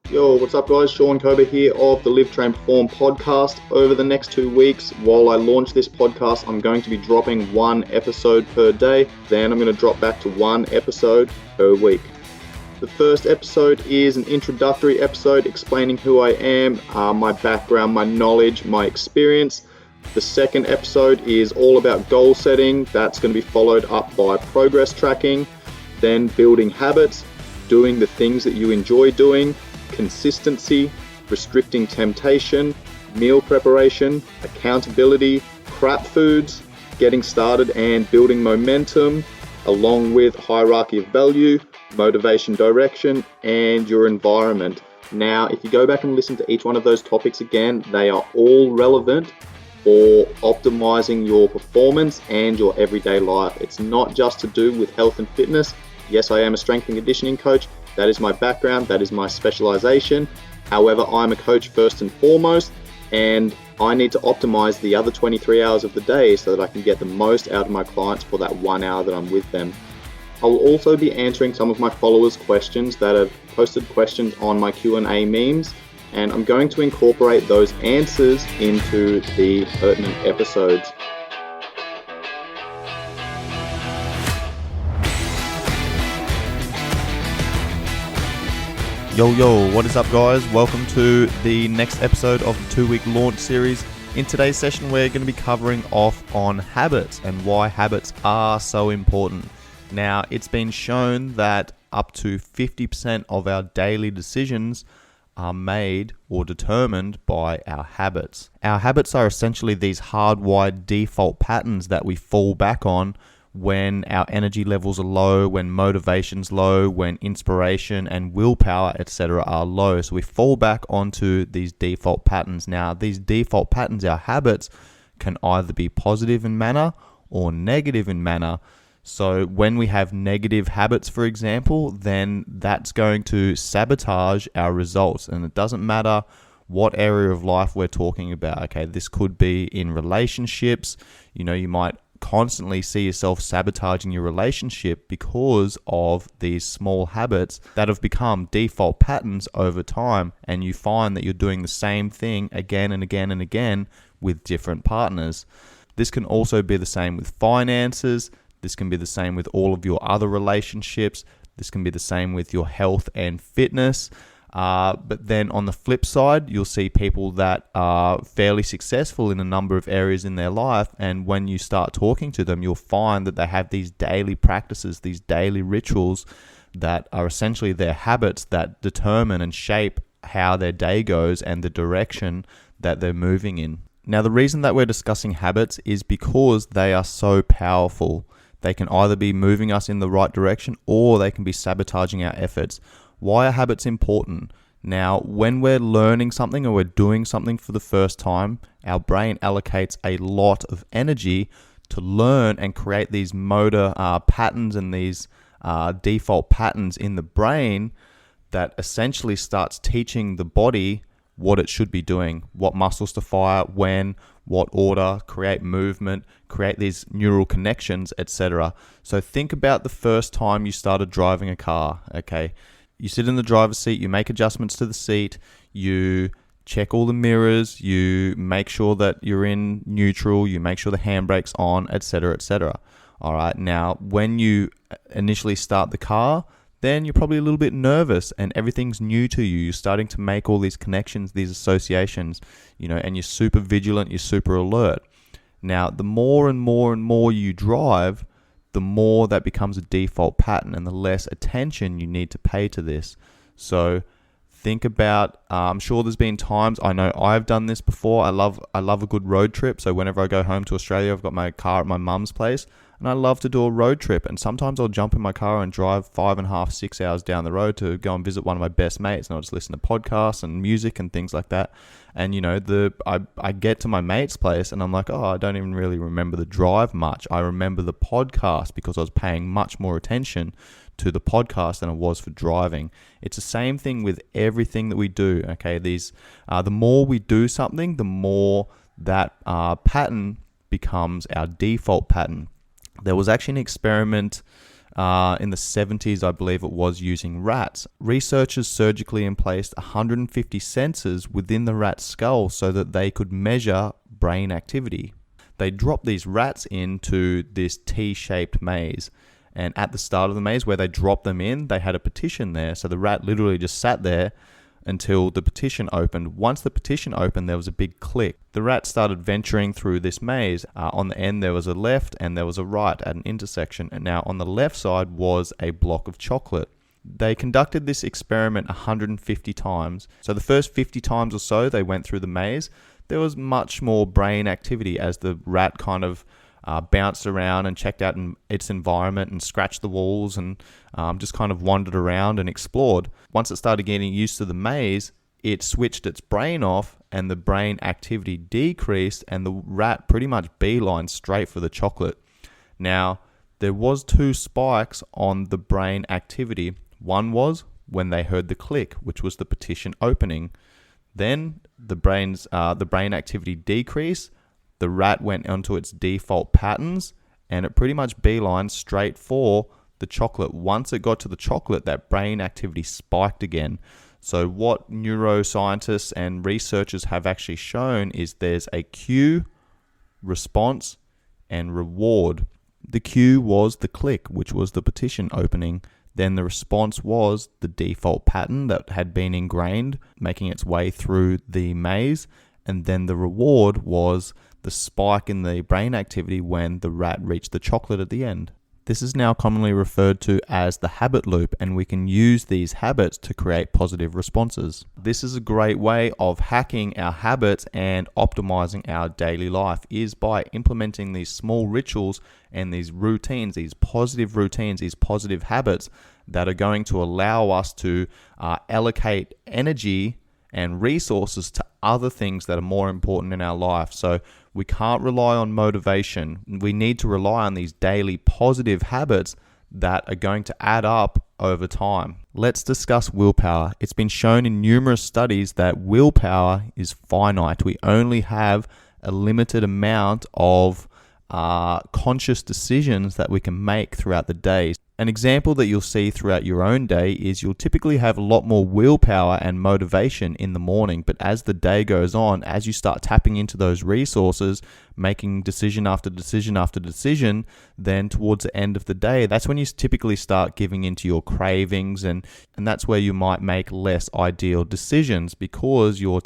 Yo, what's up guys? Sean Kober here of the Live Train Perform podcast. Over the next 2 weeks, while I launch this podcast, I'm going to be dropping one episode per day. Then I'm going to drop back to one episode per week. The first episode is an introductory episode explaining who I am, my background, my knowledge, my experience. The second episode is all about goal setting. That's going to be followed up by progress tracking, then building habits, doing the things that you enjoy doing, consistency, restricting temptation, meal preparation, accountability, crap foods, getting started and building momentum, along with hierarchy of value, motivation direction, and your environment. Now, if you go back and listen to each one of those topics again, they are all relevant for optimizing your performance and your everyday life. It's not just to do with health and fitness. Yes, I am a strength and conditioning coach. That is my background, that is my specialization. However, I'm a coach first and foremost, and I need to optimize the other 23 hours of the day so that I can get the most out of my clients for that 1 hour that I'm with them. I will also be answering some of my followers' questions that have posted questions on my Q&A memes, and I'm going to incorporate those answers into the pertinent episodes. Yo, what is up guys? Welcome to the next episode of the 2-week launch series. In today's session, we're going to be covering off on habits and why habits are so important. Now, it's been shown that up to 50% of our daily decisions are made or determined by our habits. Our habits are essentially these hardwired default patterns that we fall back on when our energy levels are low, when motivation's low, when inspiration and willpower, etc. are low. So we fall back onto these default patterns. Now, these default patterns, our habits, can either be positive in manner or negative in manner. So when we have negative habits, for example, then that's going to sabotage our results. And it doesn't matter what area of life we're talking about. Okay, this could be in relationships. You might constantly see yourself sabotaging your relationship because of these small habits that have become default patterns over time, and you find that you're doing the same thing again and again and again with different partners. This can also be the same with finances. This can be the same with all of your other relationships. This can be the same with your health and fitness. But then on the flip side, you'll see people that are fairly successful in a number of areas in their life. And when you start talking to them, you'll find that they have these daily practices, these daily rituals that are essentially their habits that determine and shape how their day goes and the direction that they're moving in. Now, the reason that we're discussing habits is because they are so powerful. They can either be moving us in the right direction or they can be sabotaging our efforts. Why are habits important? Now, when we're learning something or we're doing something for the first time, our brain allocates a lot of energy to learn and create these motor patterns and these default patterns in the brain that essentially starts teaching the body what it should be doing, what muscles to fire, when, what order, create movement, create these neural connections, etc. So think about the first time you started driving a car, okay? You sit in the driver's seat, you make adjustments to the seat, you check all the mirrors, you make sure that you're in neutral, you make sure the handbrake's on, etc., etc. All right, now when you initially start the car, then you're probably a little bit nervous and everything's new to you. You're starting to make all these connections, these associations, and you're super vigilant, you're super alert. Now, the more and more and more you drive, the more that becomes a default pattern and the less attention you need to pay to this. So think about, I'm sure there's been times, I know I've done this before. I love a good road trip. So whenever I go home to Australia, I've got my car at my mum's place and I love to do a road trip. And sometimes I'll jump in my car and drive 5.5, 6 hours down the road to go and visit one of my best mates. And I'll just listen to podcasts and music and things like that. And I get to my mate's place and I'm like, I don't even really remember the drive much. I remember the podcast because I was paying much more attention to the podcast than I was for driving. It's the same thing with everything that we do. Okay, the more we do something, the more that pattern becomes our default pattern. There was actually an experiment in the 70s, I believe it was, using rats. Researchers surgically emplaced 150 sensors within the rat's skull so that they could measure brain activity. They dropped these rats into this T-shaped maze. And at the start of the maze where they dropped them in, they had a partition there. So the rat literally just sat there until the partition opened. Once the partition opened, there was a big click. The rat started venturing through this maze. On the end, there was a left and there was a right at an intersection. And now on the left side was a block of chocolate. They conducted this experiment 150 times. So the first 50 times or so they went through the maze, there was much more brain activity as the rat kind of bounced around and checked out its environment and scratched the walls and just kind of wandered around and explored. Once it started getting used to the maze, it switched its brain off and the brain activity decreased, and the rat pretty much beelined straight for the chocolate. Now, there was 2 spikes on the brain activity. One was when they heard the click, which was the partition opening. Then the brain activity decreased. The rat went onto its default patterns and it pretty much beelined straight for the chocolate. Once it got to the chocolate, that brain activity spiked again. So what neuroscientists and researchers have actually shown is there's a cue, response, and reward. The cue was the click, which was the partition opening. Then the response was the default pattern that had been ingrained, making its way through the maze. And then the reward was the spike in the brain activity when the rat reached the chocolate at the end. This is now commonly referred to as the habit loop, and we can use these habits to create positive responses. This is a great way of hacking our habits and optimizing our daily life, is by implementing these small rituals and these routines, these positive habits that are going to allow us to allocate energy and resources to other things that are more important in our life. So we can't rely on motivation. We need to rely on these daily positive habits that are going to add up over time. Let's discuss willpower. It's been shown in numerous studies that willpower is finite. We only have a limited amount of conscious decisions that we can make throughout the day. An example that you'll see throughout your own day is you'll typically have a lot more willpower and motivation in the morning, but as the day goes on, as you start tapping into those resources, making decision after decision after decision, then towards the end of the day, that's when you typically start giving into your cravings, and that's where you might make less ideal decisions because you've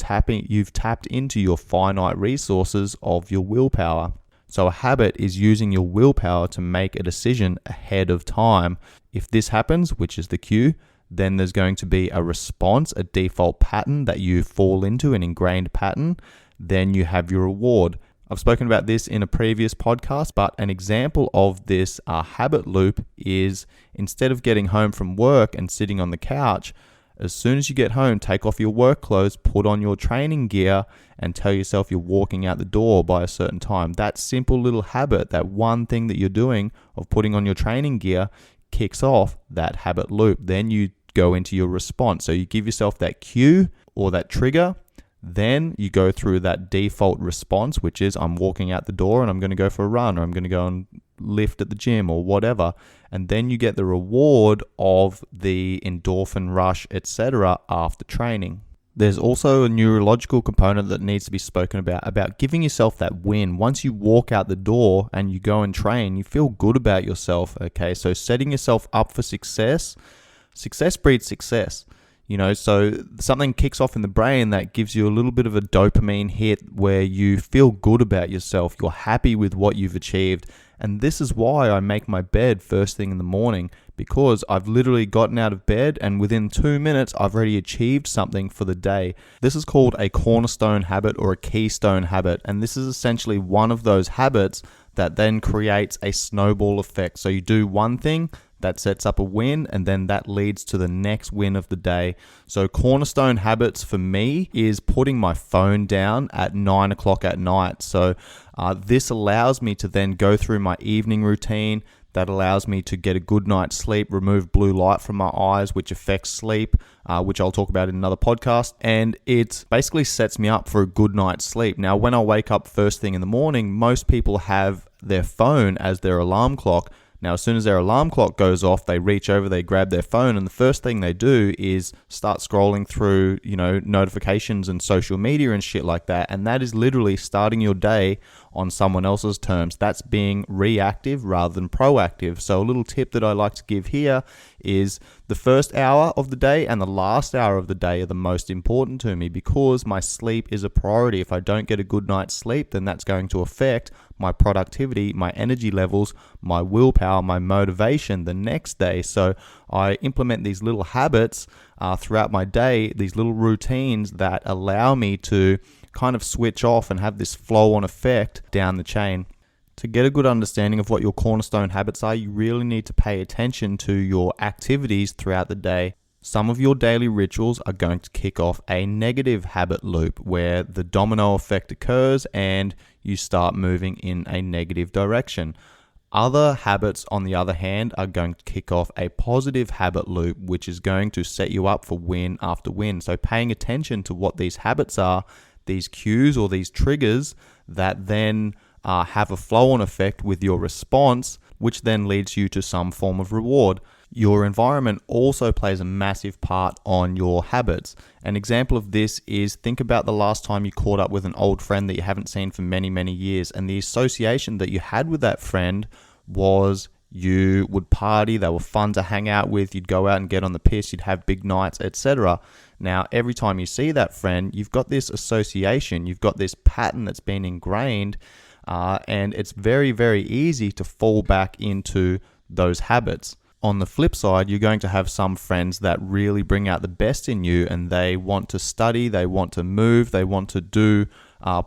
tapped into your finite resources of your willpower. So a habit is using your willpower to make a decision ahead of time. If this happens, which is the cue, then there's going to be a response, a default pattern that you fall into, an ingrained pattern. Then you have your reward. I've spoken about this in a previous podcast, but an example of this habit loop is instead of getting home from work and sitting on the couch, as soon as you get home, take off your work clothes, put on your training gear, and tell yourself you're walking out the door by a certain time. That simple little habit, that one thing that you're doing of putting on your training gear, kicks off that habit loop. Then you go into your response. So you give yourself that cue or that trigger. Then you go through that default response, which is I'm walking out the door and I'm going to go for a run, or I'm going to go and lift at the gym or whatever. And then you get the reward of the endorphin rush, etc. after training. There's also a neurological component that needs to be spoken about giving yourself that win. Once you walk out the door and you go and train, you feel good about yourself, okay? So setting yourself up for success breeds success. So something kicks off in the brain that gives you a little bit of a dopamine hit where you feel good about yourself. You're happy with what you've achieved. And this is why I make my bed first thing in the morning, because I've literally gotten out of bed and within 2 minutes, I've already achieved something for the day. This is called a cornerstone habit or a keystone habit. And this is essentially one of those habits that then creates a snowball effect. So you do one thing, that sets up a win, and then that leads to the next win of the day. So cornerstone habits for me is putting my phone down at 9 o'clock at night. So this allows me to then go through my evening routine. That allows me to get a good night's sleep, remove blue light from my eyes, which affects sleep, which I'll talk about in another podcast. And it basically sets me up for a good night's sleep. Now, when I wake up first thing in the morning, most people have their phone as their alarm clock. Now, as soon as their alarm clock goes off, they reach over, they grab their phone, and the first thing they do is start scrolling through, notifications and social media and shit like that. And that is literally starting your day on someone else's terms. That's being reactive rather than proactive. So a little tip that I like to give here is the first hour of the day and the last hour of the day are the most important to me, because my sleep is a priority. If I don't get a good night's sleep, then that's going to affect my productivity, my energy levels, my willpower, my motivation the next day. So I implement these little habits throughout my day, these little routines that allow me to kind of switch off and have this flow-on effect down the chain. To get a good understanding of what your cornerstone habits are, you really need to pay attention to your activities throughout the day. Some of your daily rituals are going to kick off a negative habit loop where the domino effect occurs and you start moving in a negative direction. Other habits, on the other hand, are going to kick off a positive habit loop, which is going to set you up for win after win. So paying attention to what these habits are, these cues or these triggers that then have a flow-on effect with your response, which then leads you to some form of reward. Your environment also plays a massive part on your habits. An example of this is, think about the last time you caught up with an old friend that you haven't seen for many, many years, and the association that you had with that friend was you would party, they were fun to hang out with, you'd go out and get on the piss, you'd have big nights, etc. Now, every time you see that friend, you've got this association, you've got this pattern that's been ingrained, and it's very, very easy to fall back into those habits. On the flip side, you're going to have some friends that really bring out the best in you, and they want to study, they want to move, they want to do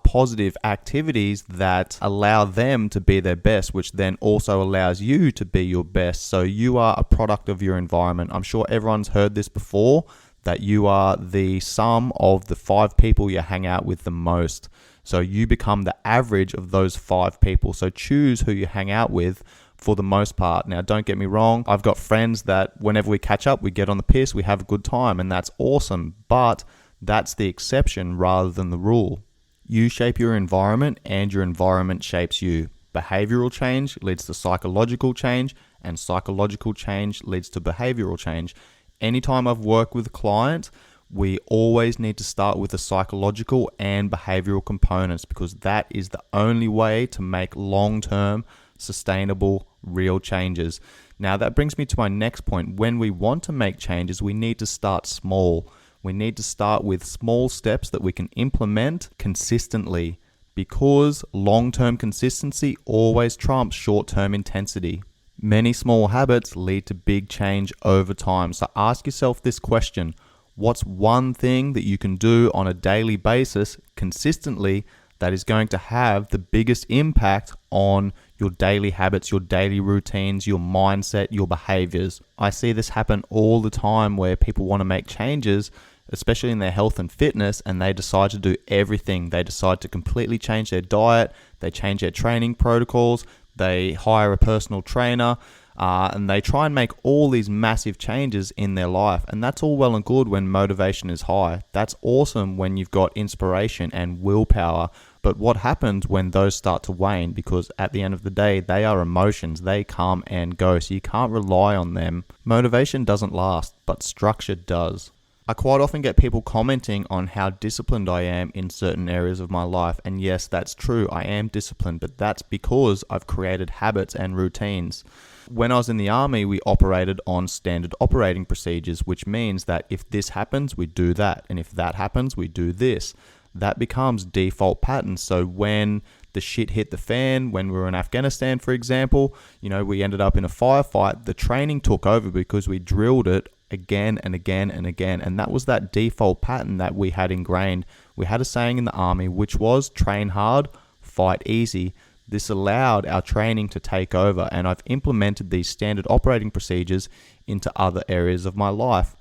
positive activities that allow them to be their best, which then also allows you to be your best. So you are a product of your environment. I'm sure everyone's heard this before, that you are the sum of the 5 people you hang out with the most. So you become the average of those 5 people. So choose who you hang out with for the most part. Now, don't get me wrong, I've got friends that whenever we catch up, we get on the piss, we have a good time, and that's awesome. But that's the exception rather than the rule. You shape your environment and your environment shapes you. Behavioral change leads to psychological change, and psychological change leads to behavioral change. Anytime I've worked with a client, we always need to start with the psychological and behavioral components, because that is the only way to make long-term, sustainable, real changes. Now, that brings me to my next point. When we want to make changes, we need to start small. We need to start with small steps that we can implement consistently, because long-term consistency always trumps short-term intensity. Many small habits lead to big change over time. So ask yourself this question: what's one thing that you can do on a daily basis consistently that is going to have the biggest impact on your daily habits, your daily routines, your mindset, your behaviors? I see this happen all the time where people want to make changes, especially in their health and fitness, and they decide to do everything. They decide to completely change their diet, they change their training protocols, they hire a personal trainer, and they try and make all these massive changes in their life. And that's all well and good when motivation is high. That's awesome when you've got inspiration and willpower. But what happens when those start to wane? Because at the end of the day, they are emotions. They come and go, so you can't rely on them. Motivation doesn't last, but structure does. I quite often get people commenting on how disciplined I am in certain areas of my life. And yes, that's true. I am disciplined, but that's because I've created habits and routines. When I was in the army, we operated on standard operating procedures, which means that if this happens, we do that. And if that happens, we do this. That becomes default patterns. So when the shit hit the fan, when we were in Afghanistan, for example, we ended up in a firefight, the training took over because we drilled it again and again and again. And that was that default pattern that we had ingrained. We had a saying in the army, which was train hard, fight easy. This allowed our training to take over, and I've implemented these standard operating procedures into other areas of my life.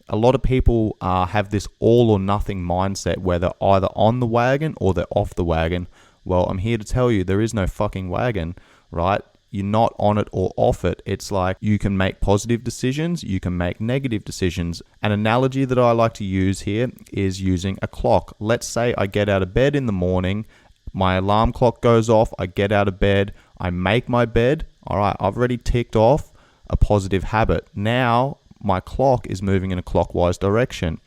A lot of people have this all or nothing mindset where they're either on the wagon or they're off the wagon. Well, I'm here to tell you there is no fucking wagon, right? You're not on it or off it. It's like you can make positive decisions, you can make negative decisions. An analogy that I like to use here is using a clock. Let's say I get out of bed in the morning, my alarm clock goes off, I get out of bed, I make my bed, All right, I've already ticked off a positive habit. Now my clock is moving in a clockwise direction.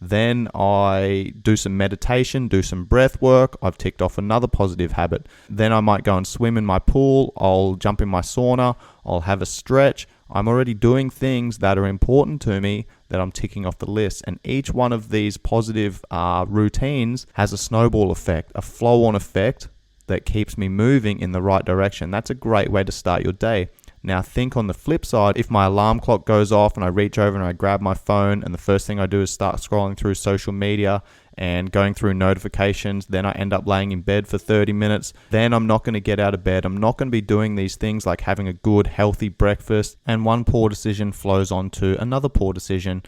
Then I do some meditation, do some breath work. I've ticked off another positive habit. Then I might go and swim in my pool. I'll jump in my sauna. I'll have a stretch. I'm already doing things that are important to me that I'm ticking off the list. And each one of these positive routines has a snowball effect, a flow-on effect that keeps me moving in the right direction. That's a great way to start your day. Now think on the flip side, if my alarm clock goes off and I reach over and I grab my phone and the first thing I do is start scrolling through social media and going through notifications, then I end up laying in bed for 30 minutes, then I'm not going to get out of bed. I'm not going to be doing these things like having a good, healthy breakfast, and one poor decision flows on to another poor decision.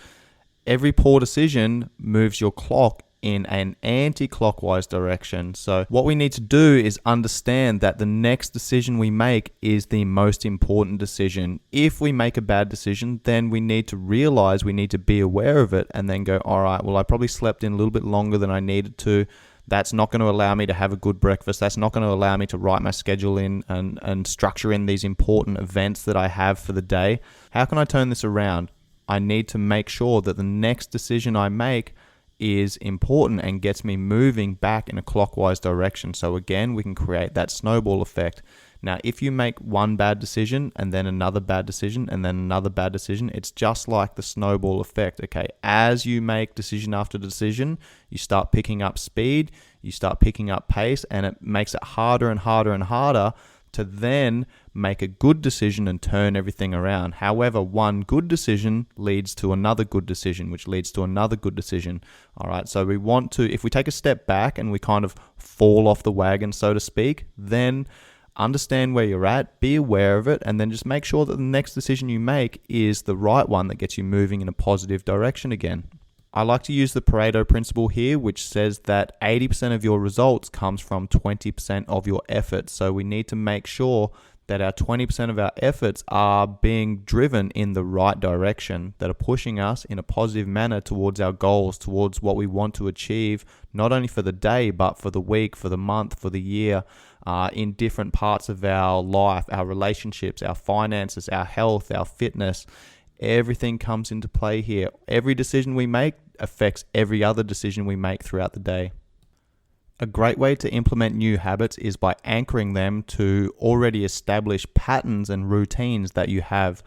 Every poor decision moves your clock in an anti-clockwise direction. So what we need to do is understand that the next decision we make is the most important decision. If we make a bad decision, then we need to realize, we need to be aware of it and then go, all right, well, I probably slept in a little bit longer than I needed to. That's not going to allow me to have a good breakfast. That's not going to allow me to write my schedule in and structure in these important events that I have for the day. How can I turn this around? I need to make sure that the next decision I make is important and gets me moving back in a clockwise direction. So again, we can create that snowball effect. Now, if you make one bad decision and then another bad decision and then another bad decision, it's just like the snowball effect. Okay, as you make decision after decision, you start picking up speed, you start picking up pace, and it makes it harder and harder and harder to then make a good decision and turn everything around. However, one good decision leads to another good decision, which leads to another good decision. All right, so we want to, if we take a step back and we kind of fall off the wagon, so to speak, then understand where you're at, be aware of it, and then just make sure that the next decision you make is the right one that gets you moving in a positive direction again. I like to use the Pareto principle here, which says that 80% of your results comes from 20% of your effort. So we need to make sure that our 20% of our efforts are being driven in the right direction, that are pushing us in a positive manner towards our goals, towards what we want to achieve, not only for the day, but for the week, for the month, for the year, in different parts of our life, our relationships, our finances, our health, our fitness. Everything comes into play here. Every decision we make affects every other decision we make throughout the day. A great way to implement new habits is by anchoring them to already established patterns and routines that you have.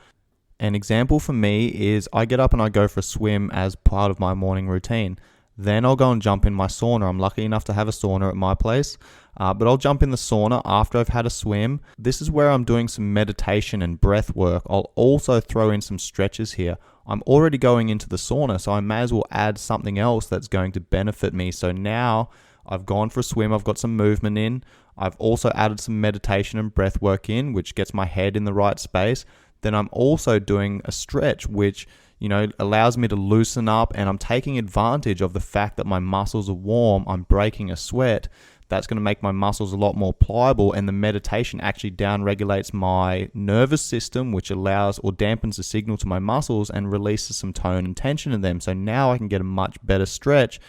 An example for me is I get up and I go for a swim as part of my morning routine. Then I'll go and jump in my sauna. I'm lucky enough to have a sauna at my place, but I'll jump in the sauna after I've had a swim. This is where I'm doing some meditation and breath work. I'll also throw in some stretches here. I'm already going into the sauna, so I may as well add something else that's going to benefit me. So now I've gone for a swim, I've got some movement in. I've also added some meditation and breath work in, which gets my head in the right space. Then I'm also doing a stretch, which allows me to loosen up, and I'm taking advantage of the fact that my muscles are warm. I'm breaking a sweat. That's going to make my muscles a lot more pliable, and the meditation actually down-regulates my nervous system, which allows or dampens the signal to my muscles and releases some tone and tension in them. So now I can get a much better stretch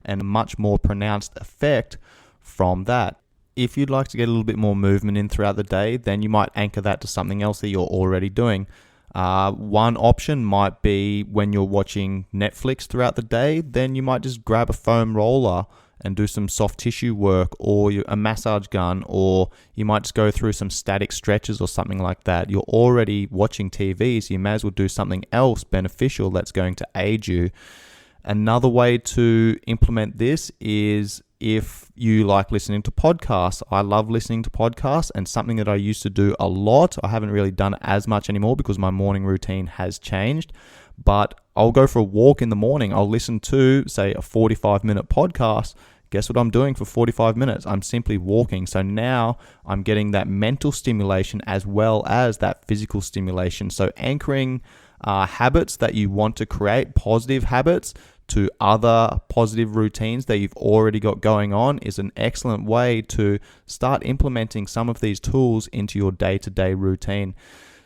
and a much more pronounced effect from that. If you'd like to get a little bit more movement in throughout the day, then you might anchor that to something else that you're already doing. One option might be when you're watching Netflix throughout the day, then you might just grab a foam roller and do some soft tissue work, or a massage gun, or you might just go through some static stretches or something like that. You're already watching TV, so you may as well do something else beneficial that's going to aid you. Another way to implement this is if you like listening to podcasts. I love listening to podcasts, and something that I used to do a lot. I haven't really done it as much anymore because my morning routine has changed, but I'll go for a walk in the morning. I'll listen to, say, a 45-minute podcast. Guess what I'm doing for 45 minutes? I'm simply walking. So now I'm getting that mental stimulation as well as that physical stimulation. So anchoring habits that you want to create, positive habits, to other positive routines that you've already got going on is an excellent way to start implementing some of these tools into your day-to-day routine.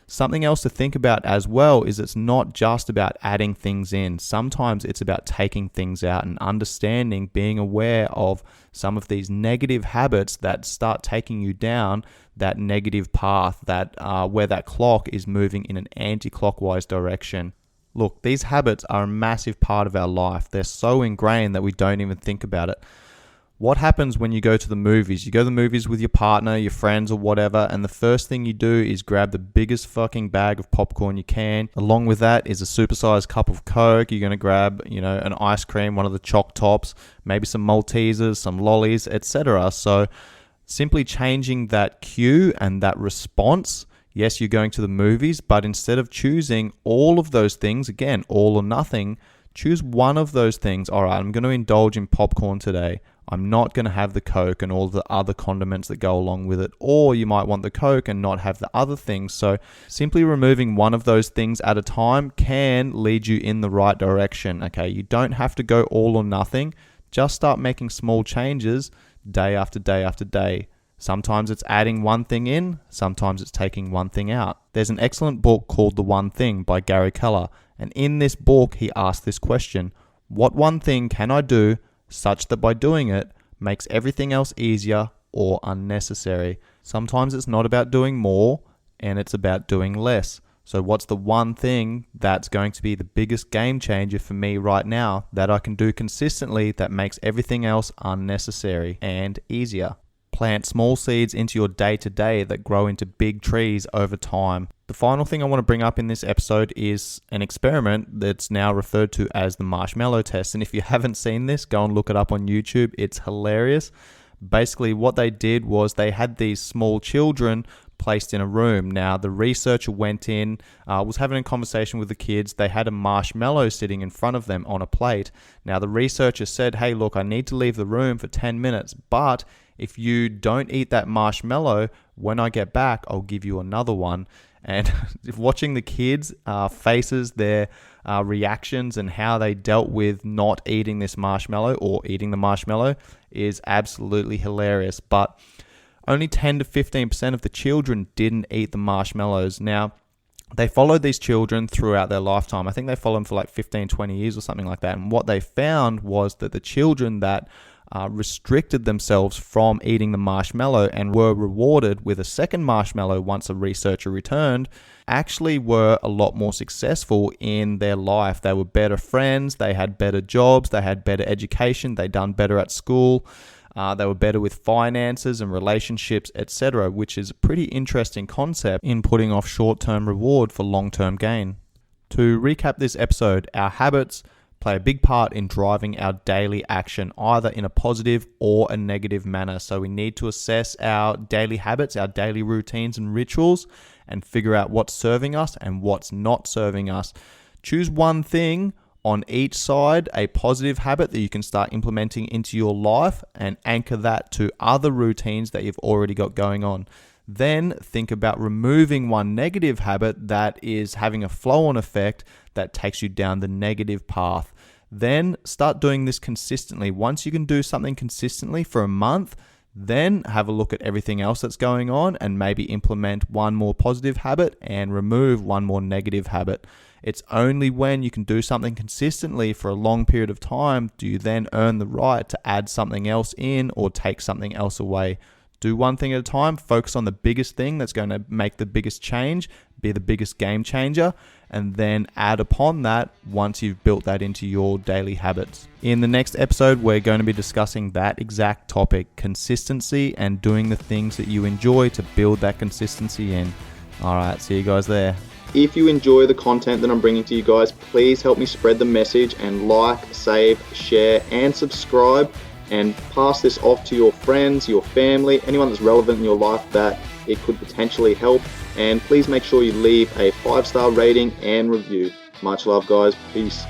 Something else to think about as well is it's not just about adding things in. Sometimes it's about taking things out and understanding, being aware of some of these negative habits that start taking you down that negative path, that where that clock is moving in an anti-clockwise direction. Look, these habits are a massive part of our life. They're so ingrained that we don't even think about it. What happens when you go to the movies? You go to the movies with your partner, your friends or whatever, and the first thing you do is grab the biggest fucking bag of popcorn you can. Along with that is a supersized cup of Coke. You're going to grab, an ice cream, one of the Choc Tops, maybe some Maltesers, some lollies, etc. So simply changing that cue and that response. Yes, you're going to the movies, but instead of choosing all of those things, again, all or nothing, choose one of those things. All right, I'm going to indulge in popcorn today. I'm not going to have the Coke and all the other condiments that go along with it. Or you might want the Coke and not have the other things. So simply removing one of those things at a time can lead you in the right direction. Okay, you don't have to go all or nothing. Just start making small changes day after day after day. Sometimes it's adding one thing in, sometimes it's taking one thing out. There's an excellent book called The One Thing by Gary Keller. And in this book, he asked this question: what one thing can I do such that by doing it makes everything else easier or unnecessary? Sometimes it's not about doing more and it's about doing less. So what's the one thing that's going to be the biggest game changer for me right now that I can do consistently that makes everything else unnecessary and easier? Plant small seeds into your day-to-day that grow into big trees over time. The final thing I want to bring up in this episode is an experiment that's now referred to as the marshmallow test. And if you haven't seen this, go and look it up on YouTube. It's hilarious. Basically, what they did was they had these small children placed in a room. Now, the researcher went in, was having a conversation with the kids. They had a marshmallow sitting in front of them on a plate. Now, the researcher said, hey, look, I need to leave the room for 10 minutes, but if you don't eat that marshmallow, when I get back, I'll give you another one. And watching the kids' faces, their reactions and how they dealt with not eating this marshmallow or eating the marshmallow is absolutely hilarious. But only 10 to 15% of the children didn't eat the marshmallows. Now, they followed these children throughout their lifetime. I think they followed them for like 15, 20 years or something like that. And what they found was that the children that restricted themselves from eating the marshmallow and were rewarded with a second marshmallow once a researcher returned actually were a lot more successful in their life. They were better friends, they had better jobs, they had better education, they done better at school, they were better with finances and relationships, etc., which is a pretty interesting concept in putting off short-term reward for long-term gain. To recap this episode, our habits play a big part in driving our daily action, either in a positive or a negative manner. So we need to assess our daily habits, our daily routines and rituals, and figure out what's serving us and what's not serving us. Choose one thing on each side, a positive habit that you can start implementing into your life, and anchor that to other routines that you've already got going on. Then think about removing one negative habit that is having a flow-on effect that takes you down the negative path. Then start doing this consistently. Once you can do something consistently for a month, then have a look at everything else that's going on and maybe implement one more positive habit and remove one more negative habit. It's only when you can do something consistently for a long period of time do you then earn the right to add something else in or take something else away. Do one thing at a time, focus on the biggest thing that's going to make the biggest change, be the biggest game changer, and then add upon that once you've built that into your daily habits. In the next episode, we're going to be discussing that exact topic, consistency and doing the things that you enjoy to build that consistency in. All right, see you guys there. If you enjoy the content that I'm bringing to you guys, please help me spread the message and like, save, share, and subscribe. And pass this off to your friends, your family, anyone that's relevant in your life that it could potentially help. And please make sure you leave a 5-star rating and review. Much love, guys. Peace.